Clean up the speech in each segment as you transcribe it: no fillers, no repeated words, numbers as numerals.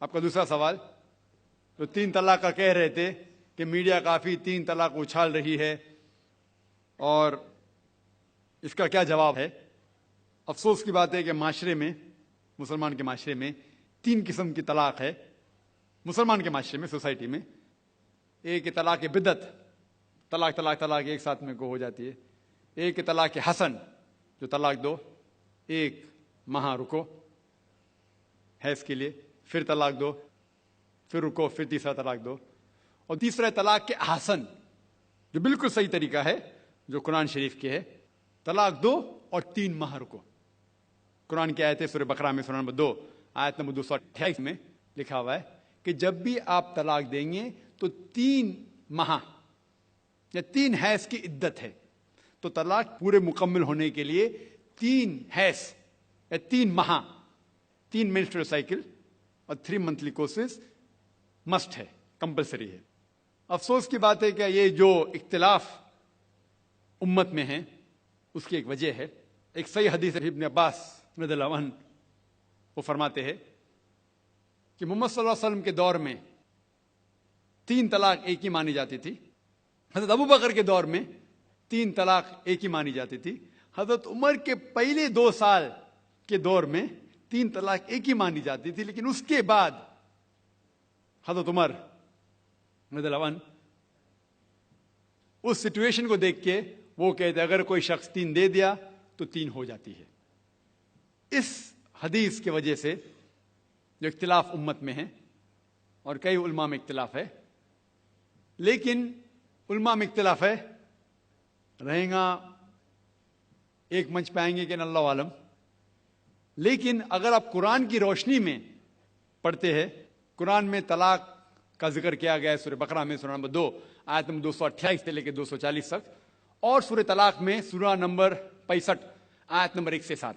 آپ کا دوسرا سوال، تو 3 طلاق کا کہہ رہے تھے کہ میڈیا کافی 3 طلاق اچھال رہی ہے، اور اس کا کیا جواب ہے؟ افسوس کی بات ہے کہ معاشرے میں، مسلمان کے معاشرے میں 3 قسم کی طلاق ہے۔ مسلمان کے معاشرے میں، سوسائٹی میں، ایک طلاق بدعت، طلاق ایک ساتھ میں کو ہو جاتی ہے۔ ایک طلاق حسن، جو طلاق دو، 1 ماہ رکو حیض کے لیے، پھر طلاق دو، پھر رکو، پھر تیسرا طلاق دو۔ اور تیسرا طلاق حسن، جو بالکل صحیح طریقہ ہے، جو قرآن شریف کے ہے، طلاق دو اور 3 ماہ رکو۔ قرآن کی آیت ہے سورہ بقرہ میں، سورہ نمبر 2 آیت نمبر 228 میں لکھا ہوا ہے کہ جب بھی آپ طلاق دیں گے تو 3 ماہ یا 3 حیض کی عدت ہے، تو طلاق پورے مکمل ہونے کے لیے 3 حیض یا 3 ماہ، 3 منسٹرل سائیکل اور 3 منتھلی کورسز مسٹ ہے، کمپلسری ہے۔ افسوس کی بات ہے کہ یہ جو اختلاف امت میں ہے، اس کی ایک وجہ ہے۔ ایک صحیح حدیث ابن عباس رضی اللہ عنہ، وہ فرماتے ہیں کہ محمد صلی اللہ علیہ وسلم کے دور میں 3 طلاق ایک ہی مانی جاتی تھی۔ حضرت ابو بکر کے دور میں 3 طلاق ایک ہی مانی جاتی تھی۔ حضرت عمر کے پہلے 2 سال کے دور میں 3 طلاق ایک ہی مانی جاتی تھی، لیکن اس کے بعد حضرت عمر رضی اللہ عنہ اس سچویشن کو دیکھ کے وہ کہتے اگر کوئی شخص 3 دے دیا تو 3 ہو جاتی ہے۔ اس حدیث کی وجہ سے جو اختلاف امت میں ہے، اور کئی علماء میں اختلاف ہے، لیکن علماء میں اختلاف ہے، رہیں گا ایک منچ پہ آئیں گے کہ اللہ عالم۔ لیکن اگر آپ قرآن کی روشنی میں پڑھتے ہیں، قرآن میں طلاق کا ذکر کیا گیا ہے سورہ بقرہ میں، سورہ نمبر 2 آیت نمبر 228 سے لے کے 240 تک، اور سورہ طلاق میں سورہ نمبر 65 آیت نمبر 1 سے 7۔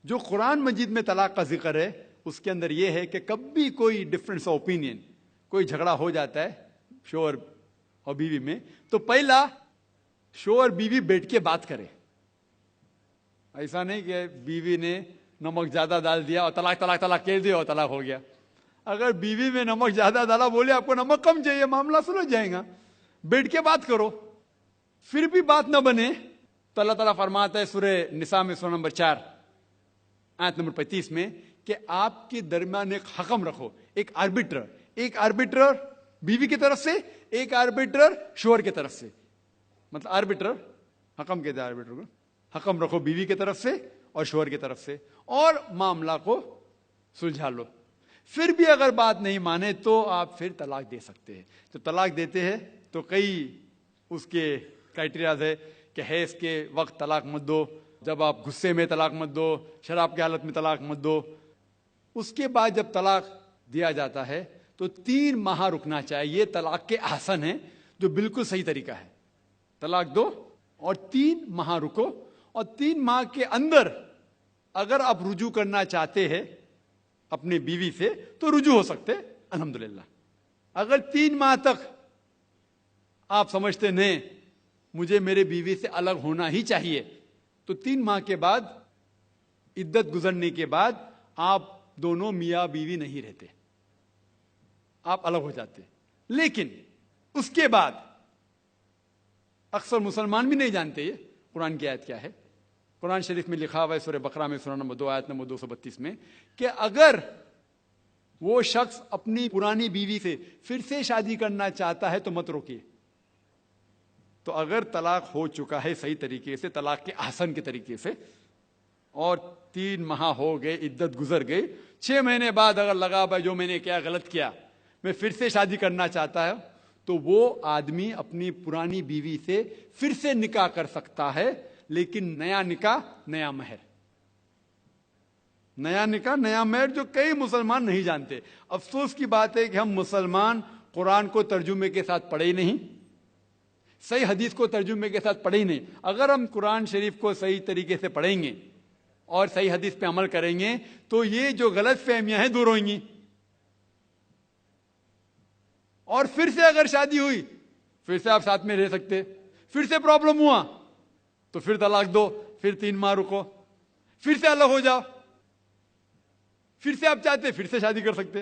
جو قرآن مجید میں طلاق کا ذکر ہے، اس کے اندر یہ ہے کہ کبھی کوئی ڈفرینس آف اوپینین، کوئی جھگڑا ہو جاتا ہے شوہر اور بیوی میں، تو پہلا شوہر بیوی بیٹھ کے بات کرے۔ ایسا نہیں کہ بیوی نے نمک زیادہ ڈال دیا اور طلاق کہہ دیا اور طلاق ہو گیا۔ اگر بیوی میں نمک زیادہ ڈالا، بولے آپ کو نمک کم چاہیے، معاملہ سلجھ جائے گا، بیٹھ کے بات کرو۔ پھر بھی بات نہ بنے تو اللہ تعالیٰ فرماتا ہے سورہ نساء میں، سورہ نمبر 4 آیت نمبر 35 میں، کہ آپ کے درمیان ایک حکم رکھو، ایک آربیٹر بیوی کی طرف سے، ایک آربیٹر شوہر کی طرف سے۔ مطلب آربیٹر، حکم کہتے ہیں آربیٹر کو، حکم رکھو بیوی کی طرف سے اور شوہر کی طرف سے، اور معاملہ کو سلجھا لو۔ پھر بھی اگر بات نہیں مانے تو آپ پھر طلاق دے سکتے ہیں۔ تو طلاق دیتے ہیں تو کئی اس کے کرائٹیریاز ہے کہ حیض کے وقت طلاق مت دو، جب آپ غصے میں طلاق مت دو، شراب کی حالت میں طلاق مت دو۔ اس کے بعد جب طلاق دیا جاتا ہے تو 3 ماہ رکنا چاہیے۔ یہ طلاق کے احسن ہیں، جو بالکل صحیح طریقہ ہے۔ طلاق دو اور 3 ماہ رکو، اور 3 ماہ کے اندر اگر آپ رجوع کرنا چاہتے ہیں اپنے بیوی سے تو رجوع ہو سکتے، الحمدللہ۔ اگر 3 ماہ تک آپ سمجھتے نہیں مجھے میرے بیوی سے الگ ہونا ہی چاہیے، تو 3 ماہ کے بعد، عدت گزرنے کے بعد، آپ دونوں میاں بیوی نہیں رہتے، آپ الگ ہو جاتے۔ لیکن اس کے بعد اکثر مسلمان بھی نہیں جانتے یہ قرآن کی آیت کیا ہے۔ قرآن شریف میں لکھا ہوا ہے سورہ بقرہ میں، سورہ نمبر 2 آیت نمبر 232 میں، کہ اگر وہ شخص اپنی پرانی بیوی سے پھر سے شادی کرنا چاہتا ہے تو مت روکیے۔ تو اگر طلاق ہو چکا ہے صحیح طریقے سے، طلاق کے احسن کے طریقے سے، اور 3 ماہ ہو گئے، عدت گزر گئی، 6 مہینے بعد اگر لگا بھائی جو میں نے کیا غلط کیا، میں پھر سے شادی کرنا چاہتا ہے، تو وہ آدمی اپنی پرانی بیوی سے پھر سے نکاح کر سکتا ہے، لیکن نیا نکاح نیا مہر، نیا نکاح نیا مہر، جو کئی مسلمان نہیں جانتے۔ افسوس کی بات ہے کہ ہم مسلمان قرآن کو ترجمے کے ساتھ پڑھے ہی نہیں، صحیح حدیث کو ترجمے کے ساتھ پڑھے ہی نہیں۔ اگر ہم قرآن شریف کو صحیح طریقے سے پڑھیں گے اور صحیح حدیث پہ عمل کریں گے تو یہ جو غلط فہمیاں ہیں دور ہوئیں گی، اور پھر سے اگر شادی ہوئی، پھر سے آپ ساتھ میں رہ سکتے، پھر سے پرابلم ہوا تو پھر طلاق دو، پھر 3 ماہ رکو، پھر سے الگ ہو جاؤ، پھر سے آپ چاہتے پھر سے شادی کر سکتے۔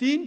3